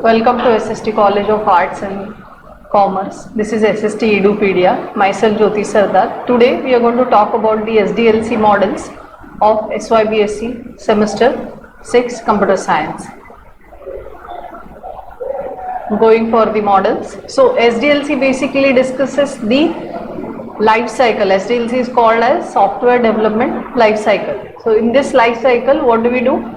Welcome to SST College of Arts and Commerce. This is SST Edupedia. Myself Jyoti Sardar. Today we are going to talk about the SDLC models of SYCS semester 6 Computer Science. Going for the models. So SDLC basically discusses the life cycle. SDLC is called as software development life cycle. So in this life cycle, what do we do?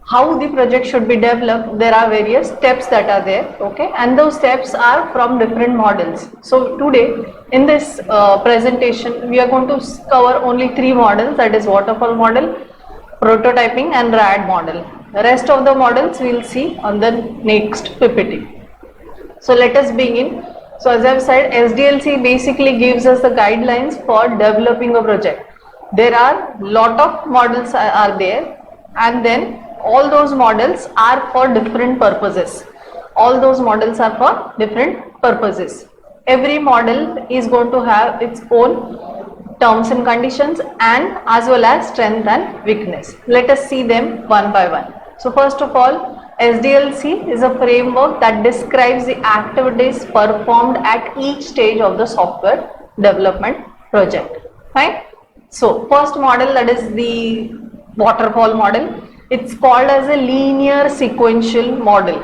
How the project should be developed? There are various steps that are there, okay, and those steps are from different models. So today in this presentation we are going to cover only 3 models, that is Waterfall Model, Prototyping and RAD model. The rest of the models we will see on the next PPT. So let us begin. So as I have said, SDLC basically gives us the guidelines for developing a project. There are lot of models are there, and then all those models are for different purposes. All those models are for different purposes. Every model is going to have its own terms and conditions and as well as strength and weakness. Let us see them one by one. So first of all, SDLC is a framework that describes the activities performed at each stage of the software development project. Fine. So first model, that is the Waterfall model. It's called as a linear sequential model.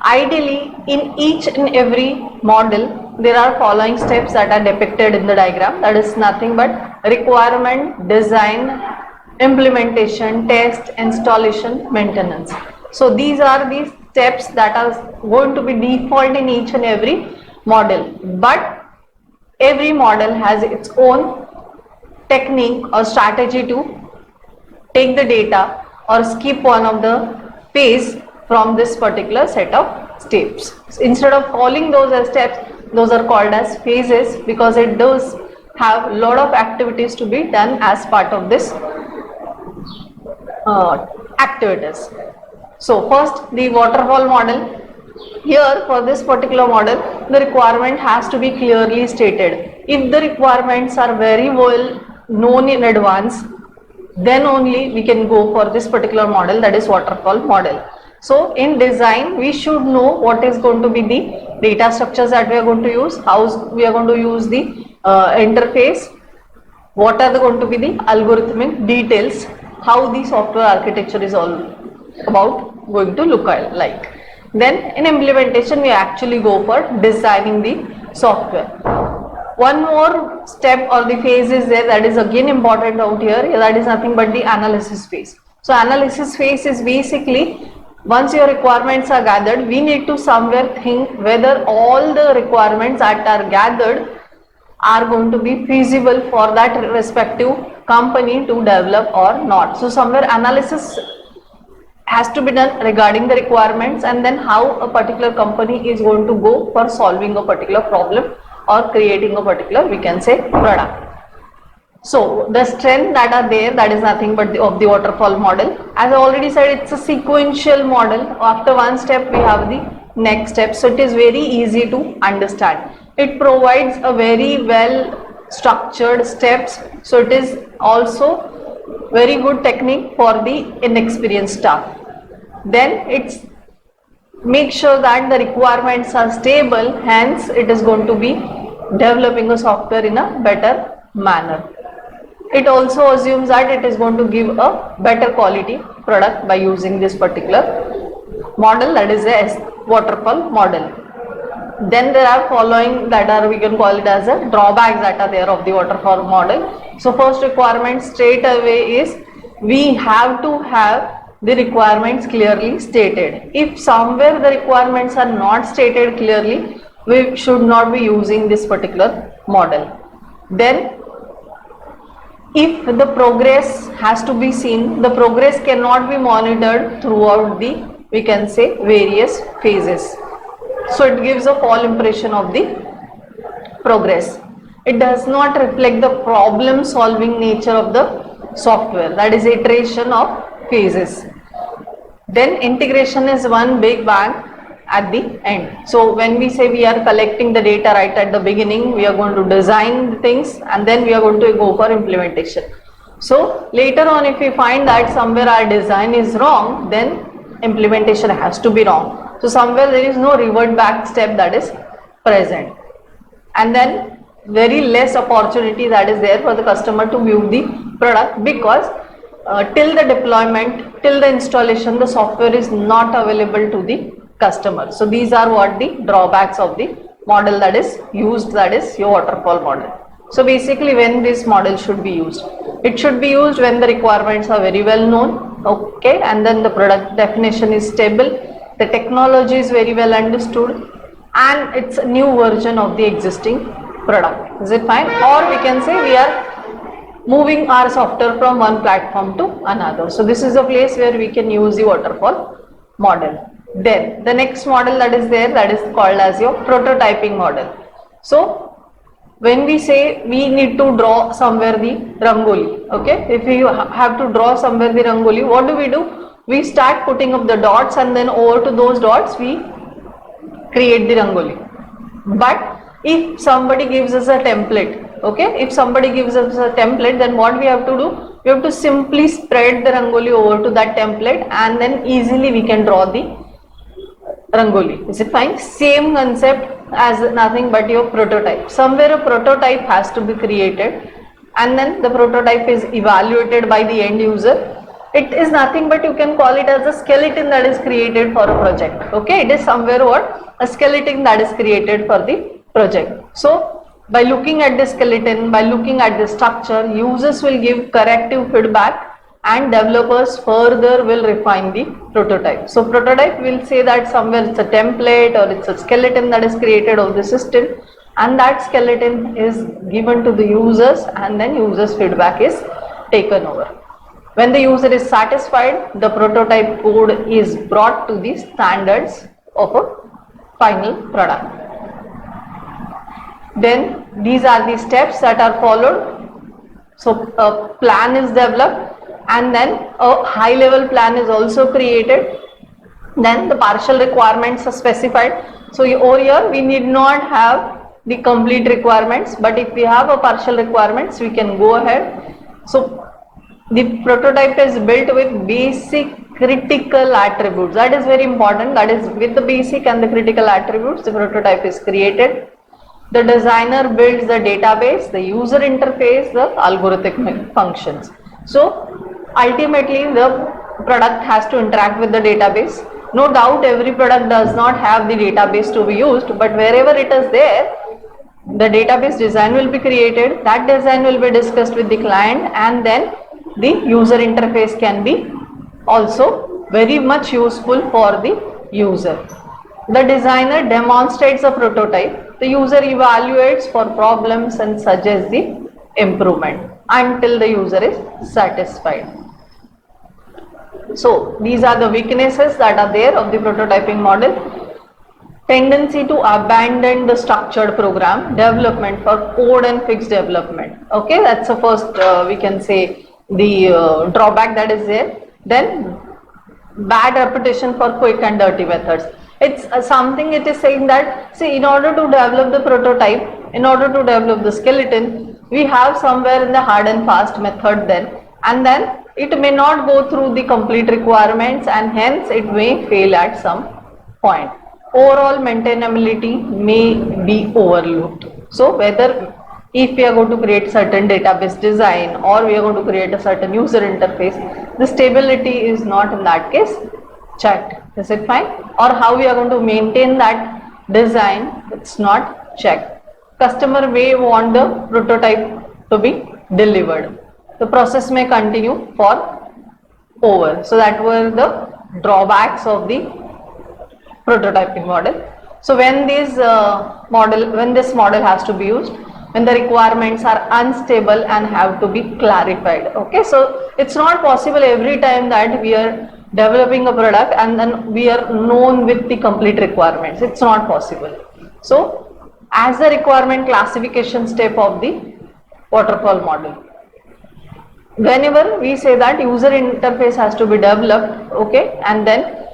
Ideally, in each and every model, there are following steps that are depicted in the diagram. That is nothing but requirement, design, implementation, test, installation, maintenance. So these are the steps that are going to be default in each and every model. But every model has its own technique or strategy to take the data or skip one of the phase from this particular set of steps. So instead of calling those as steps, those are called as phases, because it does have a lot of activities to be done as part of this activities. So first, the Waterfall model. Here for this particular model, the requirement has to be clearly stated. If the requirements are very well known in advance, then only we can go for this particular model, that is Waterfall model. So in design, we should know what is going to be the data structures that we are going to use, how we are going to use the interface, what are going to be the algorithmic details, how the software architecture is all about going to look like. Then in implementation, we actually go for designing the software. One more step or the phase is there, that is again important out here, that is nothing but the analysis phase. So analysis phase is basically, once your requirements are gathered, we need to somewhere think whether all the requirements that are gathered are going to be feasible for that respective company to develop or not. So somewhere analysis has to be done regarding the requirements and then how a particular company is going to go for solving a particular problem or creating a particular, we can say, product. So the strength that are there, that is nothing but of the Waterfall model. As I already said, it's a sequential model. After one step we have the next step, so it is very easy to understand. It provides a very well structured steps, so it is also very good technique for the inexperienced staff. Then it's make sure that the requirements are stable, hence it is going to be developing a software in a better manner. It also assumes that it is going to give a better quality product by using this particular model, that is a Waterfall model. Then there are following that are, we can call it as a drawbacks that are there of the Waterfall model. So first requirement straight away is we have to have the requirements clearly stated. If somewhere the requirements are not stated clearly, we should not be using this particular model. Then if the progress has to be seen, the progress cannot be monitored throughout the, we can say, various phases. So it gives a false impression of the progress. It does not reflect the problem solving nature of the software, that is iteration of phases. Then integration is one big bang at the end. So when we say we are collecting the data right at the beginning, we are going to design things and then we are going to go for implementation. So later on, if we find that somewhere our design is wrong, then implementation has to be wrong. So somewhere there is no revert back step that is present, and then very less opportunity that is there for the customer to view the product, because till the deployment, till the installation, the software is not available to the customer. So these are what the drawbacks of the model that is used, that is your waterfall model. So basically, when this model should be used, it should be used when the requirements are very well known, okay, and then the product definition is stable, the technology is very well understood, and it's a new version of the existing product. Is it fine? Or we can say we are moving our software from one platform to another. So this is a place where we can use the waterfall model. Then the next model that is there, that is called as your prototyping model. So when we say we need to draw somewhere the rangoli, okay, if you have to draw somewhere the rangoli, what do? We start putting up the dots, and then over to those dots we create the rangoli. But if somebody gives us a template, okay, if somebody gives us a template, then what we have to do? We have to simply spread the rangoli over to that template, and then easily we can draw the rangoli. Is it fine? Same concept as nothing but your prototype. Somewhere a prototype has to be created, and then the prototype is evaluated by the end user. It is nothing but, you can call it as a skeleton that is created for a project. Okay, it is somewhere what? A skeleton that is created for the project. So by looking at the skeleton, by looking at the structure, users will give corrective feedback, and developers further will refine the prototype. So prototype will say that somewhere it's a template or it's a skeleton that is created of the system, and that skeleton is given to the users, and then users feedback is taken over. When the user is satisfied, the prototype code is brought to the standards of a final product. Then these are the steps that are followed. So a plan is developed, and then a high level plan is also created. Then the partial requirements are specified. So over here we need not have the complete requirements, but if we have a partial requirements, we can go ahead. So the prototype is built with basic critical attributes. That is very important. That is, with the basic and the critical attributes, the prototype is created. The designer builds the database, the user interface, the algorithmic functions. So ultimately the product has to interact with the database. No doubt every product does not have the database to be used, but wherever it is there, the database design will be created, that design will be discussed with the client, and then the user interface can be also very much useful for the user. The designer demonstrates a prototype, the user evaluates for problems and suggests the improvement until the user is satisfied. So these are the weaknesses that are there of the prototyping model. Tendency to abandon the structured program development for code and fixed development. Okay, that's the first we can say the drawback that is there. Then bad reputation for quick and dirty methods. It's something it is saying that, see, in order to develop the prototype, in order to develop the skeleton, we have somewhere in the hard and fast method then, and then it may not go through the complete requirements, and hence it may fail at some point. Overall maintainability may be overlooked. So whether if we are going to create certain database design or we are going to create a certain user interface, the stability is not in that case checked. Is it fine? Or how we are going to maintain that design, it's not checked. Customer may want the prototype to be delivered. The process may continue for over. So that were the drawbacks of the prototyping model. So when this model has to be used, when the requirements are unstable and have to be clarified. Okay, so it's not possible every time that we are developing a product and then we are known with the complete requirements. It's not possible. So as the requirement classification step of the waterfall model, whenever we say that user interface has to be developed, okay, and then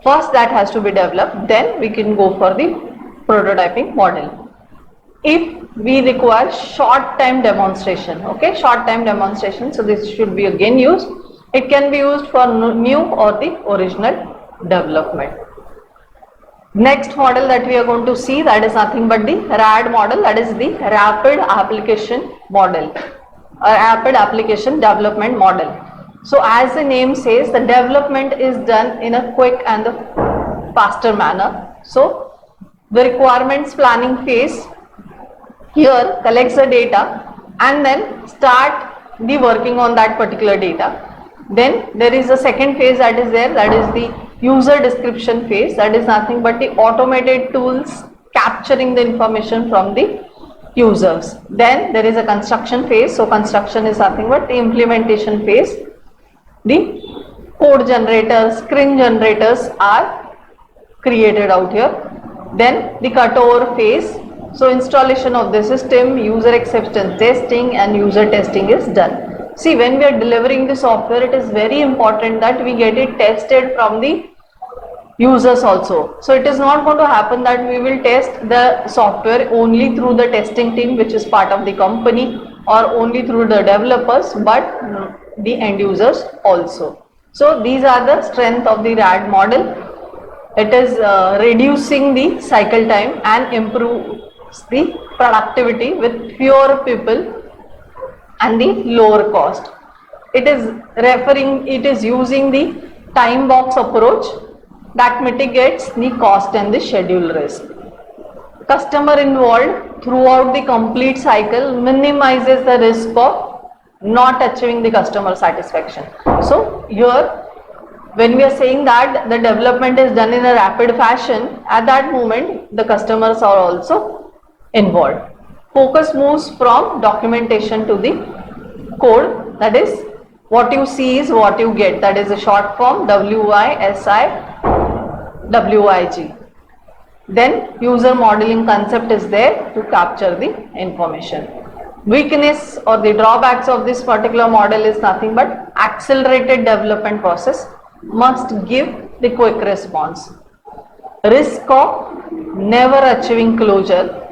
first that has to be developed, then we can go for the prototyping model. If we require short time demonstration, okay, short time demonstration, so this should be again used. It can be used for new or the original development. Next model that we are going to see, that is nothing but the RAD model, that is the Rapid Application Model, or Rapid Application Development Model. So as the name says, the development is done in a quick and a faster manner. So the requirements planning phase here collects the data and then start the working on that particular data. Then there is a second phase that is there, that is the user description phase, that is nothing but the automated tools capturing the information from the users. Then there is a construction phase, so construction is nothing but the implementation phase. The code generators, screen generators are created out here. Then the cutover phase, so installation of the system, user acceptance testing and user testing is done. See, when we are delivering the software, it is very important that we get it tested from the users also. So it is not going to happen that we will test the software only through the testing team, which is part of the company, or only through the developers, but the end users also. So these are the strength of the RAD model. It is reducing the cycle time and improves the productivity with fewer people and the lower cost. It is using the time box approach that mitigates the cost and the schedule risk. Customer involved throughout the complete cycle minimizes the risk of not achieving the customer satisfaction. So here, when we are saying that the development is done in a rapid fashion, at that moment the customers are also involved. Focus moves from documentation to the code, that is what you see is what you get, that is a short form WISI-WIG. Then user modeling concept is there to capture the information. Weakness or the drawbacks of this particular model is nothing but accelerated development process, must give the quick response. Risk of never achieving closure,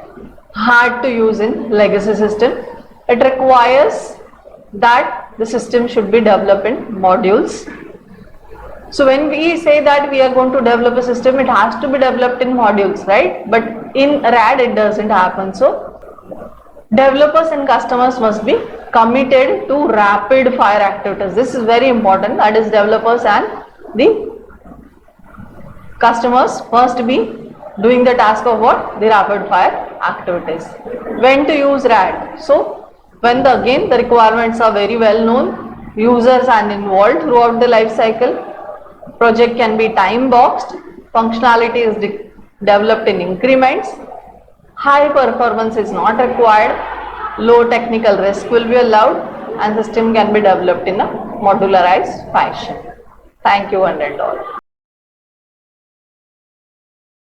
hard to use in legacy system. It requires that the system should be developed in modules. So when we say that we are going to develop a system, it has to be developed in modules, right? But in RAD it doesn't happen. So developers and customers must be committed to rapid fire activities. This is very important, that is developers and the customers must be doing the task of what? The rapid fire activities. When to use RAD? So when again the requirements are very well known, users are involved throughout the life cycle, project can be time boxed, functionality is developed in increments, high performance is not required, low technical risk will be allowed, and system can be developed in a modularized fashion. Thank you one and all.